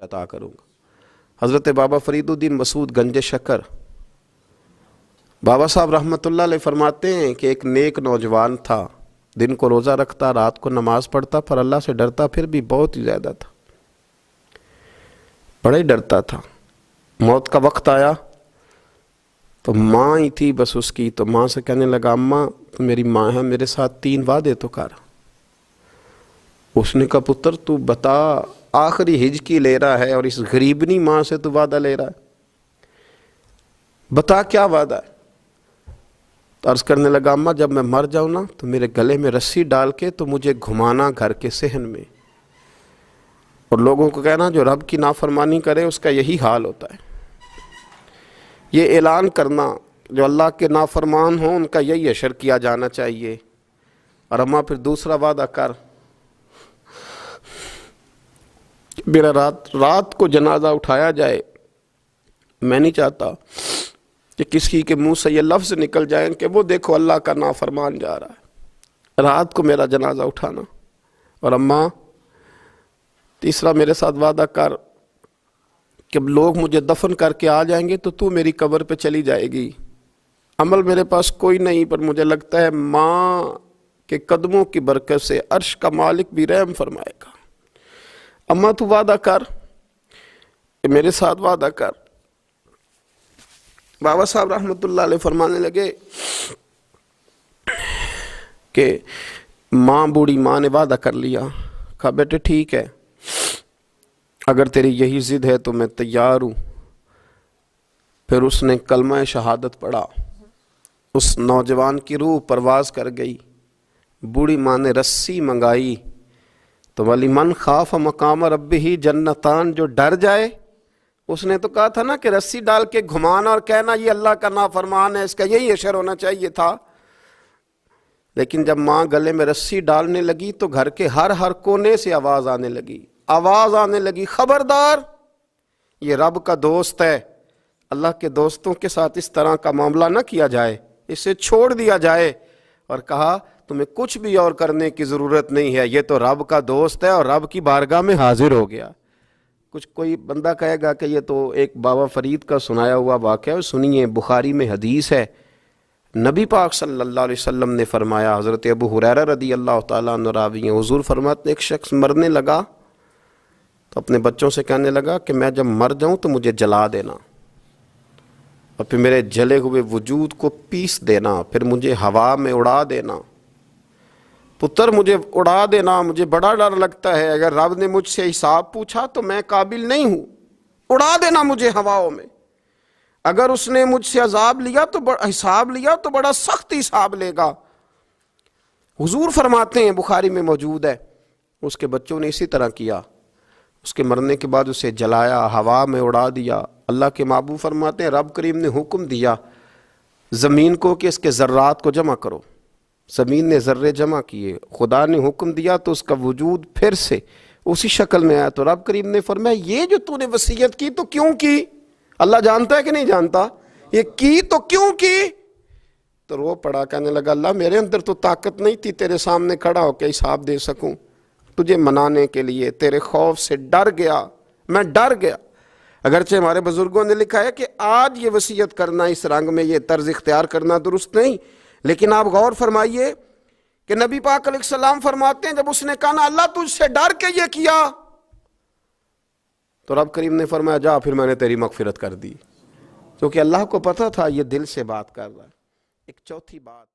عطا کروں گا۔ حضرت بابا فرید الدین مسعود گنج شکر بابا صاحب رحمۃ اللہ علیہ فرماتے ہیں کہ ایک نیک نوجوان تھا، دن کو روزہ رکھتا، رات کو نماز پڑھتا، پر اللہ سے ڈرتا پھر بھی بہت ہی زیادہ تھا، بڑا ہی ڈرتا تھا۔ موت کا وقت آیا تو ماں ہی تھی بس اس کی، تو ماں سے کہنے لگا اماں تو میری ماں ہے، میرے ساتھ 3 وعدے تو کر۔ اس نے کہا پتر تو بتا، آخری ہجکی لے رہا ہے اور اس غریبنی ماں سے تو وعدہ لے رہا ہے، بتا کیا وعدہ ہے؟ تو عرض کرنے لگا اماں جب میں مر جاؤں نا تو میرے گلے میں رسی ڈال کے تو مجھے گھمانا گھر کے صحن میں، اور لوگوں کو کہنا جو رب کی نافرمانی کرے اس کا یہی حال ہوتا ہے۔ یہ اعلان کرنا جو اللہ کے نافرمان ہوں ان کا یہی حشر کیا جانا چاہیے۔ اور اماں پھر دوسرا وعدہ کر، میرا رات کو جنازہ اٹھایا جائے، میں نہیں چاہتا کہ کسی کے منہ سے یہ لفظ نکل جائیں کہ وہ دیکھو اللہ کا نافرمان جا رہا ہے، رات کو میرا جنازہ اٹھانا۔ اور اماں تیسرا میرے ساتھ وعدہ کر کہ لوگ مجھے دفن کر کے آ جائیں گے تو میری قبر پہ چلی جائے گی، عمل میرے پاس کوئی نہیں، پر مجھے لگتا ہے ماں کے قدموں کی برکت سے عرش کا مالک بھی رحم فرمائے گا۔ اماں تو وعدہ کر، میرے ساتھ وعدہ کر۔ بابا صاحب رحمۃ اللہ علیہ فرمانے لگے کہ بوڑھی ماں نے وعدہ کر لیا، کہا بیٹے ٹھیک ہے، اگر تیری یہی ضد ہے تو میں تیار ہوں۔ پھر اس نے کلمہ شہادت پڑھا، اس نوجوان کی روح پرواز کر گئی، بوڑھی ماں نے رسی منگائی تو ولی من خاف مقام ربہ جنتان، جو ڈر جائے، اس نے تو کہا تھا نا کہ رسی ڈال کے گھمانا اور کہنا یہ اللہ کا نافرمان ہے، اس کا یہی اشر ہونا چاہیے تھا۔ لیکن جب ماں گلے میں رسی ڈالنے لگی تو گھر کے ہر کونے سے آواز آنے لگی، خبردار یہ رب کا دوست ہے، اللہ کے دوستوں کے ساتھ اس طرح کا معاملہ نہ کیا جائے، اسے چھوڑ دیا جائے۔ اور کہا تمہیں کچھ بھی اور کرنے کی ضرورت نہیں ہے، یہ تو رب کا دوست ہے اور رب کی بارگاہ میں حاضر ہو گیا۔ کوئی بندہ کہے گا کہ یہ تو ایک بابا فرید کا سنایا ہوا واقعہ ہے، سنیے، بخاری میں حدیث ہے، نبی پاک صلی اللہ علیہ وسلم نے فرمایا، حضرت ابو ہریرہ رضی اللہ تعالیٰ عنہ راوی ہیں، حضور فرماتے ایک شخص مرنے لگا تو اپنے بچوں سے کہنے لگا کہ میں جب مر جاؤں تو مجھے جلا دینا، اور پھر میرے جلے ہوئے وجود کو پیس دینا، پھر مجھے ہوا میں اڑا دینا۔ پتر مجھے اڑا دینا، مجھے بڑا ڈر لگتا ہے، اگر رب نے مجھ سے حساب پوچھا تو میں قابل نہیں ہوں، اڑا دینا مجھے ہواؤں میں۔ اگر اس نے مجھ سے عذاب لیا تو حساب لیا تو بڑا سخت حساب لے گا۔ حضور فرماتے ہیں، بخاری میں موجود ہے، اس کے بچوں نے اسی طرح کیا، اس کے مرنے کے بعد اسے جلایا، ہوا میں اڑا دیا۔ اللہ کے محبوب فرماتے ہیں رب کریم نے حکم دیا زمین کو کہ اس کے ذرات کو جمع کرو، زمین نے ذرے جمع کیے، خدا نے حکم دیا تو اس کا وجود پھر سے اسی شکل میں آیا۔ تو رب کریم نے فرمایا یہ جو تو نے وصیت کی تو کیوں کی؟ اللہ جانتا ہے کہ نہیں جانتا؟ یہ کی تو کیوں کی؟ تو رو پڑا، کہنے لگا اللہ میرے اندر تو طاقت نہیں تھی تیرے سامنے کھڑا ہو کے حساب دے سکوں، تجھے منانے کے لیے تیرے خوف سے ڈر گیا، میں ڈر گیا۔ اگرچہ ہمارے بزرگوں نے لکھا ہے کہ آج یہ وصیت کرنا، اس رنگ میں یہ طرز اختیار کرنا درست نہیں، لیکن آپ غور فرمائیے کہ نبی پاک علیہ السلام فرماتے ہیں جب اس نے کہا نا اللہ تجھ سے ڈر کے یہ کیا، تو رب کریم نے فرمایا جا پھر میں نے تیری مغفرت کر دی، کیونکہ اللہ کو پتہ تھا یہ دل سے بات کر رہا ہے۔ ایک چوتھی بات